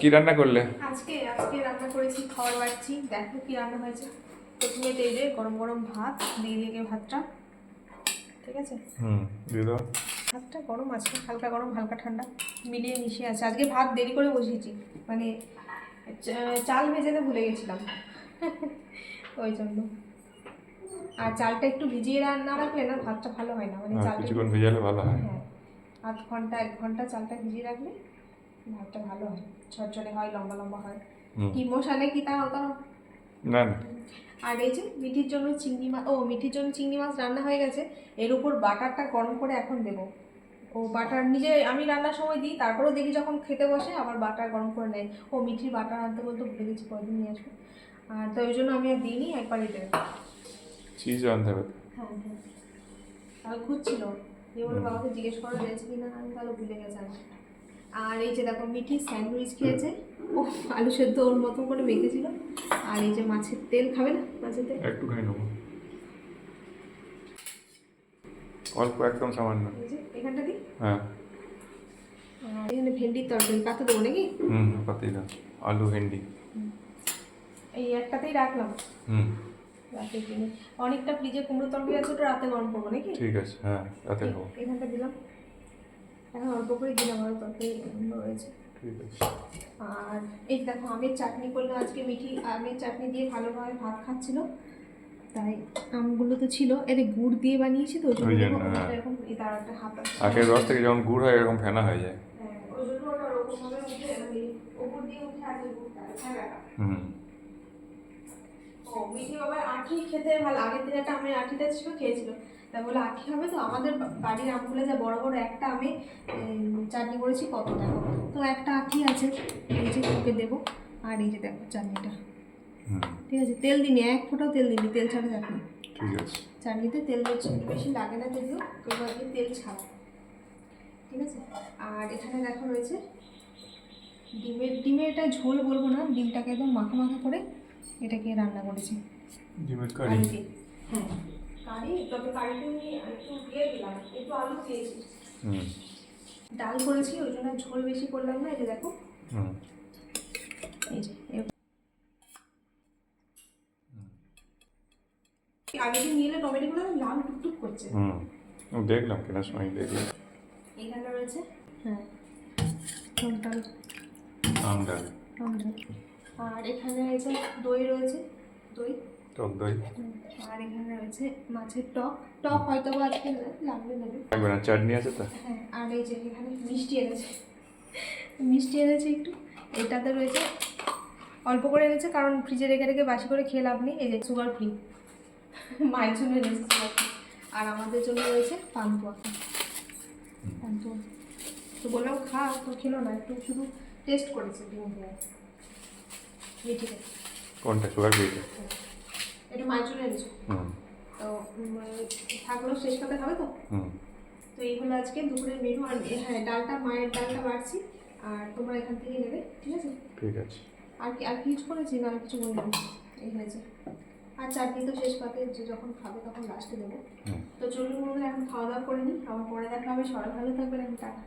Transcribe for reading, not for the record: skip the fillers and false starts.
কি রান্না করলে? আজকে আজকে রান্না করেছি, খাবার বাড়ছি। দেখো কি রান্না হয়েছে। প্রথমে তেলে গরম গরম ভাত দিয়ে দিকে ভাতটা, ঠিক আছে? দিয়ে দাও। ভাতটা গরম আছে, হালকা গরম হালকা ঠান্ডা মিলিয়ে মিশিয়ে আছে। আজকে ভাত দেরি করে বসিয়েছি, মানে চাল ভেজাতে ভুলে গেছিলাম ওই জন্য। আর চালটা একটু ভিজিয়ে না রাখলে না ভাতটা ভালো হয় না, মানে চালটা কিছুক্ষণ ভিজালে ভালো হয়। হ্যাঁ, আধ ঘন্টা 1 ঘন্টা চালটা ভিজিয়ে রাখলে ভাতটা ভালো হয়, ঝরঝরে হয়, লম্বা লম্বা হয়। কি মশালে কি তাও তাও না না। আর এই যে মিঠির জন্য চিংড়ি মাছ, মিঠির জন্য চিংড়ি মাছ রান্না হয়ে গেছে। এর উপর বাটারটা গরম করে এখন দেবো। ও বাটার নিজে আমি রান্নার সময় দিই, তারপরেও দেখি যখন খেতে বসে আবার বাটার গরম করে নেয়। মিঠির বাটার আনতে বলতে ভুলে গেছি, কদিন নিয়ে আসবে। আর তো ওই জন্য আমি আর দিইনি, একবারই দেবো। চিজও আনতে হবে। হ্যাঁ হ্যাঁ, তাহলে খুঁজছিল যে ওর বাবাকে জিজ্ঞেস করা রয়েছে কিনা, আমি তাহলে ভুলে গেছি। আর এই যে দেখো মিঠি স্যান্ডউইচ খেয়েছে, আলু সেদ্ধ ওর মতো করে মেখেছিল। আর এই যে মাছের তেল, খাবে না মাছের তেল? একটু খাই নেবো, অল্প, একদম সামান্য। এই যে এখানটা দিই। হ্যাঁ। আর এখানে ভেন্ডির তরকারি, পাতা দেবো নাকি? পাতি দাও, আলু ভেন্ডি। এই একটাতেই রাখলাম। রাতে কিনে অনেকটা ফ্রিজে কুমড়ো তরকারি আছে, ওটা রাতে গরম করবো নাকি? ঠিক আছে, হ্যাঁ রাতে খাবো। এখানটা দিলাম, এখন অল্প করে দিলাম, আরও তরকারি রয়েছে। ঠিক আছে। আর এই দেখো আমের চাটনি করলাম আজকে। মিঠি আমের চাটনি দিয়ে ভালোভাবে ভাত খাচ্ছিল, তাই আমগুলো তো ছিল, এতে গুড় দিয়ে বানিয়েছি তো, ওই জন্য এরকম তার একটা হাত আখের রস থেকে যখন গুড় হয় এরকম ফেনা হয়ে যায়। হ্যাঁ, ওই জন্য ওটা ওরকমভাবে উঠে মানে ওপর দিয়ে উঠে আছে গুড়টা, ছাড়াটা। মিঠি বাবার আঁটি খেতে ভালো, আগের দিন একটা আমের আঁটিটা ছিল, খেয়েছিল। তাই বলে আঁটি হবে তো, আমাদের বাড়ির আমগুলো যা বড় বড়, একটা আমি চাটনি করেছি কত দেখো, তো একটা আঁটি আছে, এই যে ওকে দেবো। আর এই যে দেখো চাটনিটা, ঠিক আছে? তেল দিনি, 1 ফোঁটাও তেল দিনি, তেল ছাড়া চাটনি। ঠিক আছে। চাটনিতে তেল বেশি লাগে না, যদিও এবার তেল ছাড়া, ঠিক আছে? আর এখানে দেখো রয়েছে ডিমের এটা ঝোল বলবো না, ডিমটাকে একদম মাখা মাখা করে এটাকে রান্না করেছি। ডিমের কারি? হ্যাঁ কারি, তবে কারিতে আমি একটু দিয়ে দিলাম, একটু আলু দিয়েছি। ডাল করেছি, ওই জন্য ঝোল বেশি করলাম না। এই যে দেখো, এই যে আগে দিন নিলে টমেটোগুলো লাল টুকটুক করছে। দেখলাম কেনার সময় দেখলাম। এখানে রয়েছে হ্যাঁ ডাল, আম ডাল। আর এখানে রয়েছে দই, রয়েছে দই, টক দই। আর এখানে রয়েছে মাছের টক। টক হয়তো বা আজকে লাগবে নেবে, লাগবে না, চাটনি আছে তো। হ্যাঁ। আর এই যে এখানে মিষ্টি এনেছে, মিষ্টি এনেছে একটু। এটাতে রয়েছে অল্প করে এনেছে, কারণ ফ্রিজে রেখে রেখে বাসি করে খেয়ে লাভ নেই। এই যে সুগার ফ্রি, মায়ের জন্য এনেছে সুগার ফ্রি। আর আমাদের জন্য রয়েছে পান্তুয়া। পান্তুয়া তো বললাম খা, তো খেলো না, একটু শুধু টেস্ট করেছে ডিম দিয়ে মিঠি। কোনটা সুগার ফ্রি? এটা মায়ের জন্য এনেছে, তো থাকলো, শেষ পাতে খাবে তো। তো এইগুলো আজকে দুপুরের মেনু। আর হ্যাঁ, ডালটা, মায়ের ডালটা বাড়ছি, আর তোমরা এখান থেকে নেবে, ঠিক আছে? ঠিক আছে। আর কি কিছু করেছি না? আর কিছু বললাম, এই হয়েছে। আর চাটনি তো শেষ পাতে, যে যখন খাবে তখন লাস্টে দেবো। তো চলুন বন্ধুরা, এখন খাওয়া দাওয়া করে নিই, আবার পরে দেখা হবে। সবাই ভালো থাকবেন, আমি টাটা।